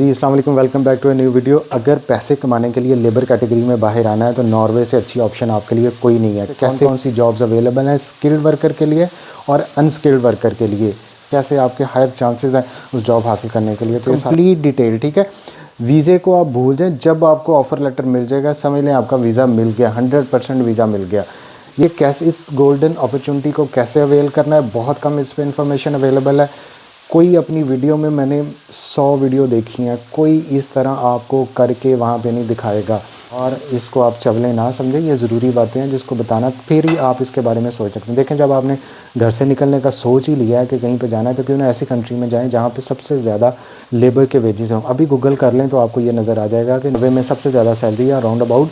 जी अस्सलाम वालेकुम, welcome back to a new video. अगर पैसे कमाने के लिए लेबर कैटेगरी में बाहर आना है तो नॉर्वे से अच्छी ऑप्शन आपके लिए कोई नहीं है। कैसे कौन सी जॉब्स अवेलेबल हैं स्किल्ड वर्कर के लिए और अनस्किल्ड वर्कर के लिए, कैसे आपके हायर चांसेस हैं उस जॉब हासिल करने के लिए, तो ये कंप्लीट डिटेल, ठीक है। वीज़े को आप भूल जाएं, जब आपको ऑफ़र लेटर मिल जाएगा समझ लें आपका वीज़ा मिल गया, 100% वीज़ा मिल गया। ये कैसे इस गोल्डन अपॉर्चुनिटी को कैसे अवेल करना है, बहुत कम इस पर इंफॉर्मेशन अवेलेबल है। कोई अपनी वीडियो में मैंने 100 वीडियो देखी हैं, कोई इस तरह आपको करके वहाँ पे नहीं दिखाएगा। और इसको आप चवले ना समझें, ये ज़रूरी बातें हैं जिसको बताना, फिर ही आप इसके बारे में सोच सकते हैं। देखें, जब आपने घर से निकलने का सोच ही लिया है कि कहीं पे जाना है, तो क्यों ना ऐसी कंट्री में जाएं जहाँ पे सबसे ज़्यादा लेबर के वेजेस हों। अभी गूगल कर लें तो आपको ये नज़र आ जाएगा कि नॉर्वे में सबसे ज़्यादा सैलरी है around about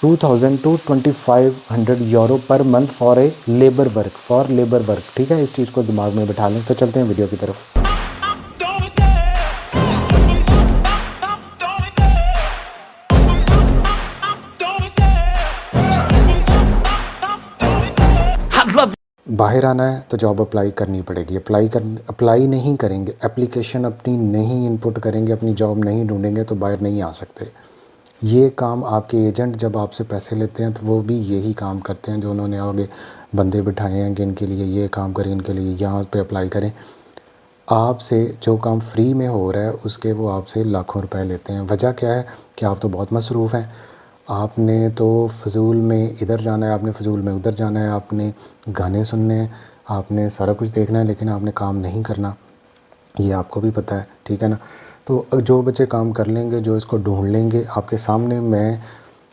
2000 to 2500 euro per month for labour work, ठीक है। इस चीज़ को दिमाग में बिठा लें। तो चलते हैं वीडियो की तरफ। बाहर आना है तो जॉब अप्लाई करनी पड़ेगी। अप्लाई नहीं करेंगे, एप्लीकेशन अपनी नहीं इनपुट करेंगे, अपनी जॉब नहीं ढूंढेंगे तो बाहर नहीं आ सकते। ये काम आपके एजेंट जब आपसे पैसे लेते हैं तो वो भी यही काम करते हैं, जो उन्होंने आगे बंदे बिठाए हैं कि इनके लिए ये काम करें, इनके लिए यहाँ पे अप्लाई करें। आपसे जो काम फ्री में हो रहा है उसके वो आपसे लाखों रुपए लेते हैं। वजह क्या है कि आप तो बहुत मसरूफ़ हैं, आपने तो फजूल में इधर जाना है, आपने फजूल में उधर जाना है, आपने गाने सुनने हैं, आपने सारा कुछ देखना है, लेकिन आपने काम नहीं करना। ये आपको भी पता है, ठीक है ना। तो जो बच्चे काम कर लेंगे, जो इसको ढूंढ लेंगे, आपके सामने मैं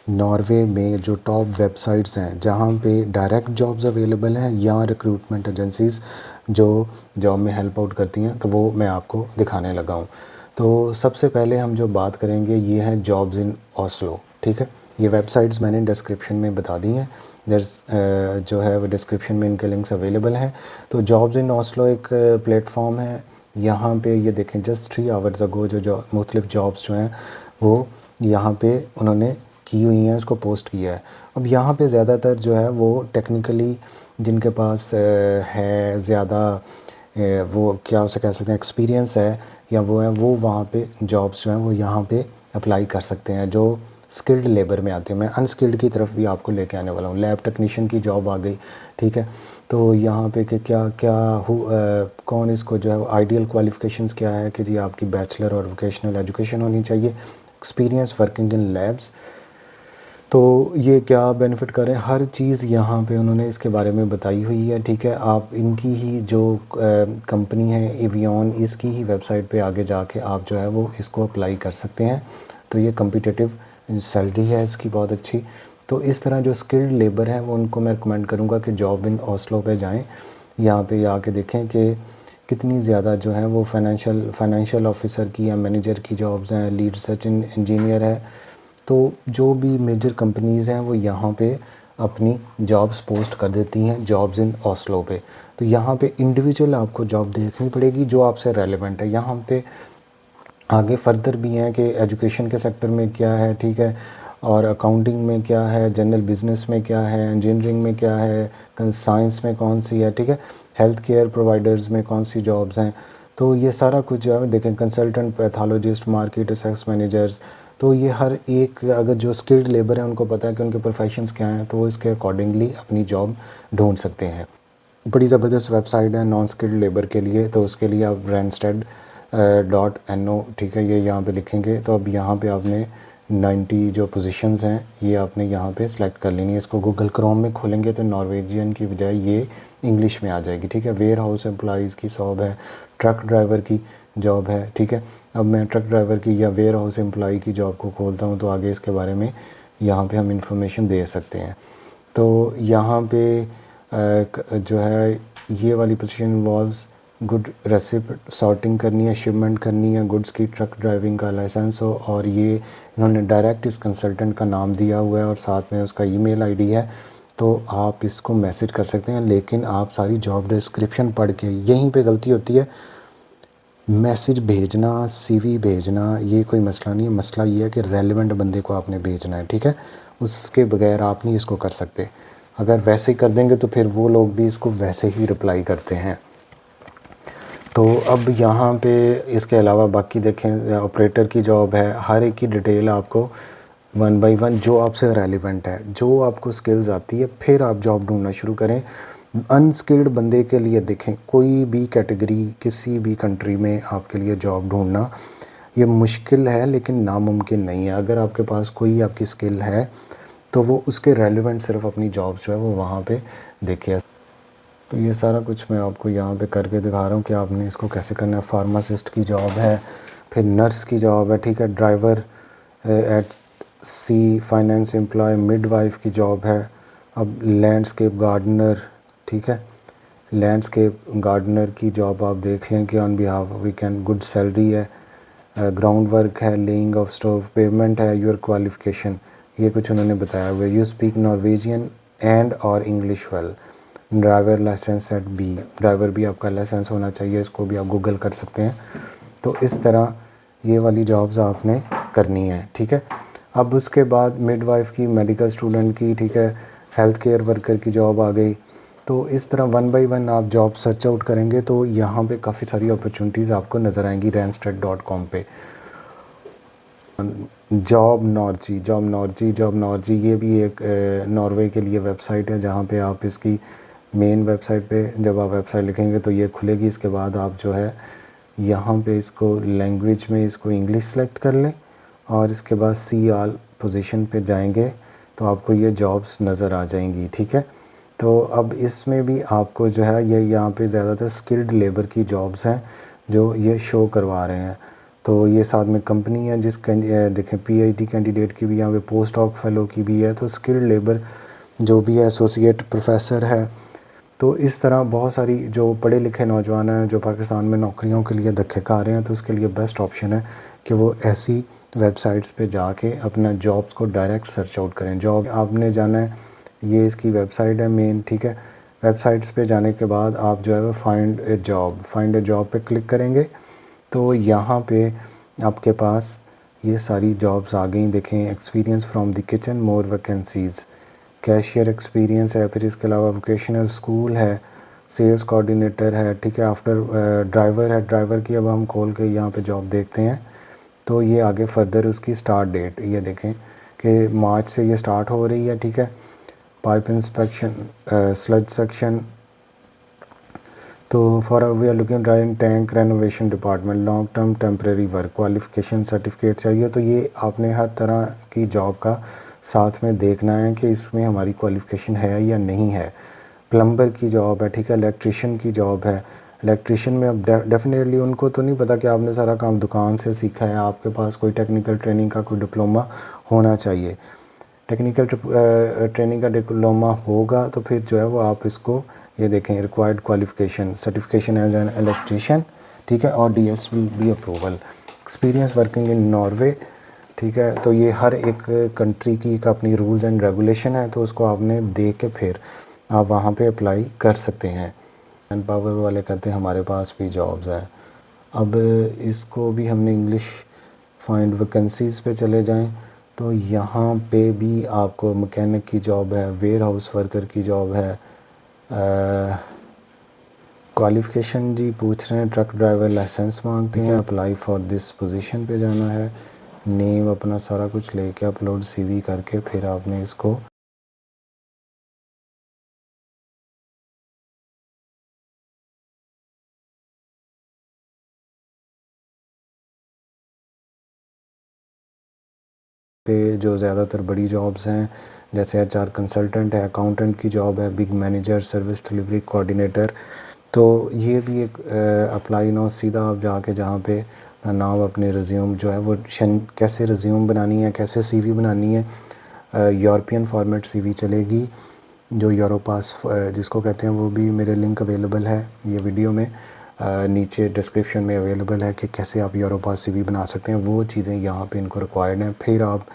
नॉर्वे में जो टॉप वेबसाइट्स हैं जहाँ पे डायरेक्ट जॉब्स अवेलेबल हैं या रिक्रूटमेंट एजेंसीज़ जो जॉब में हेल्प आउट करती हैं, तो वो मैं आपको दिखाने लगा हूँ। तो सबसे पहले हम जो बात करेंगे ये है जॉब्स इन ओस्लो, ठीक है। ये वेबसाइट्स मैंने डिस्क्रिप्शन में बता दी हैं, जो है वो डिस्क्रिप्शन में इनके लिंक्स अवेलेबल हैं। तो जॉब्स इन ओस्लो एक प्लेटफॉर्म है। यहाँ पे ये देखें, जस्ट 3 आवर्स अगो जो मुख्तलिफ जॉब्स जो हैं वो यहाँ पे उन्होंने की हुई हैं, उसको पोस्ट किया है। अब यहाँ पे ज़्यादातर जो है वो टेक्निकली जिनके पास है ज़्यादा, वो क्या उसे कह सकते हैं, एक्सपीरियंस है या वो है, वो वहाँ पे जॉब्स जो हैं वो यहाँ पे अप्लाई कर सकते हैं, जो स्किल्ड लेबर में आते हैं। मैं अनस्किल्ड की तरफ भी आपको लेके आने वाला हूँ। लैब टेक्नीशियन की जॉब आ गई, ठीक है। तो यहाँ पे कि क्या क्या कौन इसको जो है आइडियल क्वालिफ़िकेशंस क्या है कि जी आपकी बैचलर और वोकेशनल एजुकेशन होनी चाहिए, एक्सपीरियंस वर्किंग इन लैब्स। तो ये क्या बेनिफिट कर रहे हैं, हर चीज़ यहाँ पे उन्होंने इसके बारे में बताई हुई है, ठीक है। आप इनकी ही जो कंपनी है एवियन, इसकी ही वेबसाइट पे आगे जाके आप जो है वो इसको अप्लाई कर सकते हैं। तो ये कम्पिटिटिव सैलरी है इसकी बहुत अच्छी। तो इस तरह जो स्किल्ड लेबर है वो उनको मैं रिकमेंड करूँगा कि जॉब इन ओस्लो पे जाएँ, यहाँ पे आके देखें कि कितनी ज़्यादा जो है वो फाइनेंशियल ऑफिसर की या मैनेजर की जॉब्स हैं, लीड रिसर्च इंजीनियर है। तो जो भी मेजर कंपनीज़ हैं वो यहाँ पे अपनी जॉब्स पोस्ट कर देती हैं जॉब्स इन ओस्लो पे। तो यहाँ पे इंडिविजुअल आपको जॉब देखनी पड़ेगी जो आपसे रेलेवेंट है। यहाँ पे आगे फर्दर भी हैं कि एजुकेशन के सेक्टर में क्या है, ठीक है, और अकाउंटिंग में क्या है, जनरल बिज़नेस में क्या है, इंजीनियरिंग में क्या है, साइंस में कौन सी है, ठीक है, हेल्थ केयर प्रोवाइडर्स में कौन सी जॉब्स हैं। तो ये सारा कुछ जो है देखें, consultant, pathologist, market access managers. तो ये हर एक, अगर जो स्किल्ड लेबर है उनको पता है कि उनके प्रोफेशंस क्या हैं, तो वो इसके अकॉर्डिंगली अपनी जॉब ढूंढ सकते हैं। बड़ी ज़बरदस्त वेबसाइट है नॉन स्किल्ड लेबर के लिए। तो उसके लिए आप randstad.no, ठीक है, ये यहाँ पे लिखेंगे। तो अब यहाँ पे आपने 90 जो पोजीशंस हैं ये आपने यहाँ पे सिलेक्ट कर लेनी है। इसको गूगल क्रोम में खोलेंगे तो नॉर्वेजियन की बजाय ये इंग्लिश में आ जाएगी, ठीक है। वेयर हाउस एम्प्लॉज़ की जॉब है, ट्रक ड्राइवर की जॉब है, ठीक है। अब मैं ट्रक ड्राइवर की या वेयर हाउस एम्प्लॉई की जॉब को खोलता हूँ तो आगे इसके बारे में यहाँ पे हम इंफॉर्मेशन दे सकते हैं। तो यहाँ पे जो है ये वाली position involves good receipt sorting करनी है, शिपमेंट करनी है, गुड्स की, ट्रक ड्राइविंग का लाइसेंस हो, और ये इन्होंने डायरेक्ट इस कंसल्टेंट का नाम दिया हुआ है और साथ में उसका ईमेल आईडी है। तो आप इसको मैसेज कर सकते हैं, लेकिन आप सारी जॉब डिस्क्रिप्शन पढ़ के, यहीं पे गलती होती है, मैसेज भेजना, सीवी भेजना ये कोई मसला नहीं है। मसला ये है कि रेलेवेंट बंदे को आपने भेजना है, ठीक है। उसके बगैर आप नहीं इसको कर सकते। अगर वैसे ही कर देंगे तो फिर वो लोग भी इसको वैसे ही रिप्लाई करते हैं। तो अब यहाँ पे इसके अलावा बाकी देखें, ऑपरेटर की जॉब है, हर एक की डिटेल आपको वन बाय वन जो आपसे रेलिवेंट है, जो आपको स्किल्स आती है, फिर आप जॉब ढूंढना शुरू करें। अनस्किल्ड बंदे के लिए देखें, कोई भी कैटेगरी किसी भी कंट्री में आपके लिए जॉब ढूंढना ये मुश्किल है लेकिन नामुमकिन नहीं है। अगर आपके पास कोई आपकी स्किल है तो वो उसके रेलिवेंट सिर्फ अपनी जॉब जो है वो वहाँ पे देखिए। तो ये सारा कुछ मैं आपको यहाँ पे करके दिखा रहा हूँ कि आपने इसको कैसे करना है। फार्मासिस्ट की जॉब है, फिर नर्स की जॉब है, ठीक है, ड्राइवर एट सी, फाइनेंस एम्प्लॉय, मिडवाइफ की जॉब है। अब लैंडस्केप गार्डनर, ठीक है, लैंडस्केप गार्डनर की जॉब आप देख लें कि on behalf we can, good salary है, ग्राउंड वर्क है, लेइंग ऑफ स्टोव, पेमेंट है, योर क्वालिफिकेशन, ये कुछ उन्होंने बताया हुआ है। यू स्पीक नॉर्वेजियन एंड और English well, driver license at B, driver भी आपका लाइसेंस होना चाहिए, इसको भी आप गूगल कर सकते हैं। तो इस तरह ये वाली जॉब्स आपने करनी है, ठीक है। अब उसके बाद मिडवाइफ की, मेडिकल स्टूडेंट की, ठीक है, हेल्थ केयर वर्कर की जॉब आ गई। तो इस तरह वन बाय वन आप जॉब सर्च आउट करेंगे तो यहाँ पे काफ़ी सारी अपॉर्चुनिटीज़ आपको नज़र आएंगी randstad.com पे। जॉब नॉर्जी ये भी एक नॉर्वे के लिए वेबसाइट है, जहाँ पे आप इसकी मेन वेबसाइट पे जब आप वेबसाइट लिखेंगे तो ये खुलेगी। इसके बाद आप जो है यहाँ पे इसको लैंग्वेज में इसको इंग्लिश सेलेक्ट कर लें और इसके बाद सी ऑल पोजीशन पे जाएंगे तो आपको ये जॉब्स नज़र आ जाएंगी, ठीक है। तो अब इसमें भी आपको जो है ये यहाँ पे ज़्यादातर स्किल्ड लेबर की जॉब्स हैं जो ये शो करवा रहे हैं। तो ये साथ में कंपनी है देखें पीएचडी कैंडिडेट की भी यहाँ पे, पोस्ट डॉक फेलो की भी है। तो स्किल्ड लेबर जो भी है, एसोसिएट प्रोफेसर है। तो इस तरह बहुत सारी जो पढ़े लिखे नौजवान हैं जो पाकिस्तान में नौकरियों के लिए धक्के खा रहे हैं, तो उसके लिए बेस्ट ऑप्शन है कि वो ऐसी वेबसाइट्स पे जाके अपना जॉब्स को डायरेक्ट सर्च आउट करें। जॉब आपने जाना है, ये इसकी वेबसाइट है मेन, ठीक है। वेबसाइट्स पे जाने के बाद आप जो है वो फाइंड ए जॉब पे क्लिक करेंगे तो यहाँ पे आपके पास ये सारी जॉब्स आ गई। देखें, experience from the kitchen, more vacancies, cashier experience है, फिर इसके अलावा वोकेशनल स्कूल है, सेल्स कोऑर्डिनेटर है, ठीक है। आफ्टर ड्राइवर है, ड्राइवर की अब हम खोल के यहाँ पे जॉब देखते हैं तो ये आगे फर्दर उसकी स्टार्ट डेट ये देखें कि मार्च से ये स्टार्ट हो रही है, ठीक है। पाइप इंस्पेक्शन, स्लज सेक्शन, तो for we are looking driving tank renovation department, long term temporary work, qualification certificate चाहिए। तो ये आपने हर तरह की जॉब का साथ में देखना है कि इसमें हमारी क्वालिफिकेशन है या नहीं है। प्लम्बर की जॉब है, ठीक है, इलेक्ट्रिशियन की जॉब है। इलेक्ट्रिशियन में अब डेफिनेटली उनको तो नहीं पता कि आपने सारा काम दुकान से सीखा है, आपके पास कोई टेक्निकल ट्रेनिंग का कोई डिप्लोमा होना चाहिए। टेक्निकल ट्रेनिंग का डिप्लोमा होगा तो फिर जो है वो आप इसको ये देखें, required qualification, certification as an electrician, ठीक है, और DSB approval, experience working in Norway, ठीक है। तो ये हर एक कंट्री की एक अपनी रूल्स एंड रेगुलेशन है, तो उसको आपने देख के फिर आप वहाँ पे अप्लाई कर सकते हैं। मैन पावर वाले कहते हैं हमारे पास भी जॉब्स हैं। अब इसको भी हमने इंग्लिश फाइंड वैकेंसीज़ पे चले जाएं तो यहाँ पे भी आपको मैकेनिक की जॉब है, वेयर हाउस वर्कर की जॉब है। क्वालिफ़िकेशन जी पूछ रहे हैं, ट्रक ड्राइवर लाइसेंस मांगते हैं। अप्लाई फॉर दिस पोजीशन पे जाना है, नेम अपना सारा कुछ लेके अपलोड CV करके फिर आपने इसको पे जो ज़्यादातर बड़ी जॉब्स हैं जैसे HR कंसल्टेंट है, अकाउंटेंट की जॉब है, big manager, service delivery coordinator. तो ये भी एक अप्लाई नो, सीधा आप जाके जहाँ पे नाम अपने रिज्यूम जो है वो कैसे रिज्यूम बनानी है, कैसे CV बनानी है। यूरोपियन फॉर्मेट CV चलेगी, जो यूरोपास जिसको कहते हैं, वो भी मेरे लिंक अवेलेबल है ये वीडियो में, नीचे डिस्क्रिप्शन में अवेलेबल है कि कैसे आप यूरोपास CV बना सकते हैं। वो चीज़ें यहाँ पे इनको रिक्वायर्ड हैं, फिर आप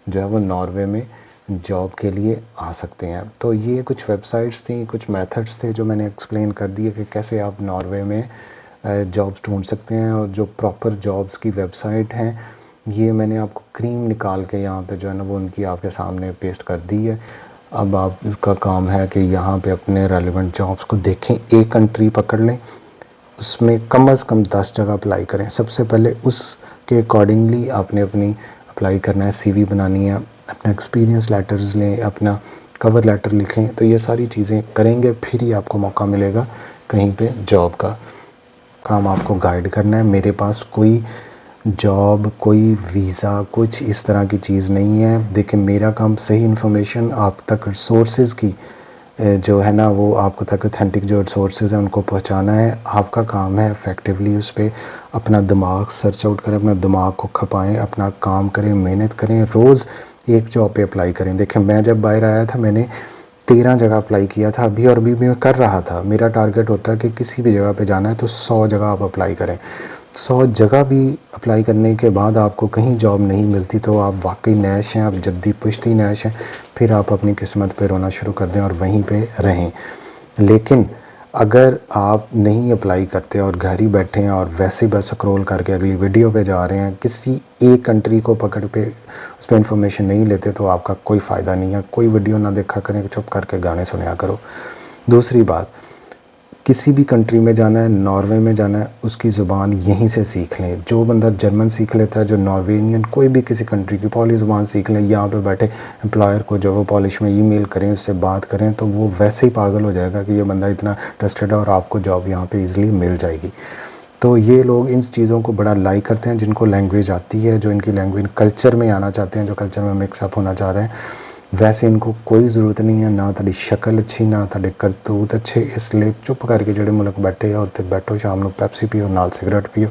जो है वो नॉर्वे में जॉब के लिए आ सकते हैं। तो ये कुछ वेबसाइट्स थी, कुछ मेथड्स थे जो मैंने एक्सप्लेन कर दिए कि कैसे आप नॉर्वे में जॉब्स ढूंढ सकते हैं। और जो प्रॉपर जॉब्स की वेबसाइट हैं ये मैंने आपको क्रीम निकाल के यहाँ पे जो है ना वो उनकी आपके सामने पेस्ट कर दी है। अब आपका काम है कि यहाँ पे अपने रेलिवेंट जॉब्स को देखें, एक कंट्री पकड़ लें, उसमें कम से कम 10 जगह अप्लाई करें। सबसे पहले उसके अकॉर्डिंगली आपने अपनी अप्लाई करना है, सीवी बनानी है, अपना एक्सपीरियंस लेटर्स लें, अपना कवर लेटर लिखें। तो ये सारी चीज़ें करेंगे फिर ही आपको मौका मिलेगा कहीं पे जॉब का। काम आपको गाइड करना है। मेरे पास कोई जॉब, कोई वीज़ा, कुछ इस तरह की चीज़ नहीं है। देखिए मेरा काम सही इन्फॉर्मेशन आप तक सोर्सेज़ की जो है ना वो आपको तक ऑथेंटिक जो सोर्सेज हैं उनको पहुंचाना है। आपका काम है इफ़ेक्टिवली उस पर अपना दिमाग सर्च आउट करें, अपना दिमाग को खपाएं, अपना काम करें, मेहनत करें, रोज़ एक जॉब पे अप्लाई करें। देखें मैं जब बाहर आया था मैंने 13 जगह अप्लाई किया था अभी, और अभी मैं कर रहा था। मेरा टारगेट होता है कि किसी भी जगह पे जाना है तो 100 जगह आप अप्लाई करें। 100 जगह भी अप्लाई करने के बाद आपको कहीं जॉब नहीं मिलती तो आप वाकई नैश हैं, आप जद्दी पुश्ती नैश हैं। फिर आप अपनी किस्मत पे रोना शुरू कर दें और वहीं पे रहें। लेकिन अगर आप नहीं अप्लाई करते और घर ही बैठे हैं और वैसे बस स्क्रॉल करके अगली वीडियो पे जा रहे हैं, किसी एक कंट्री को पकड़ पे उस पर इंफॉर्मेशन नहीं लेते तो आपका कोई फ़ायदा नहीं है। कोई वीडियो ना देखा करें, चुप करके गाने सुना करो। दूसरी बात, किसी भी कंट्री में जाना है, नॉर्वे में जाना है, उसकी ज़ुबान यहीं से सीख लें। जो बंदा जर्मन सीख लेता है, जो नॉर्वेनियन कोई भी किसी कंट्री की पॉली ज़ुबान सीख लें, यहाँ पे बैठे एम्प्लॉयर को जो वो पॉलिश में ईमेल करें, उससे बात करें तो वो वैसे ही पागल हो जाएगा कि ये बंदा इतना ट्रस्टेड है और आपको जॉब यहाँ पे ईज़िली मिल जाएगी। तो ये लोग इन चीज़ों को बड़ा लाइक करते हैं जिनको लैंग्वेज आती है, जो इनकी लैंग्वेज कल्चर में आना चाहते हैं, जो कल्चर में मिक्सअप होना चाह रहे हैं। वैसे इनको कोई ज़रूरत नहीं है, ना तेरी शक्ल अच्छी, ना तेरे करतूत अच्छे। इसलिए चुप करके जेड़े मुल्क बैठे हो उत्थे बैठो, शाम को पैप्सी पियो, नाल सिगरेट पियो।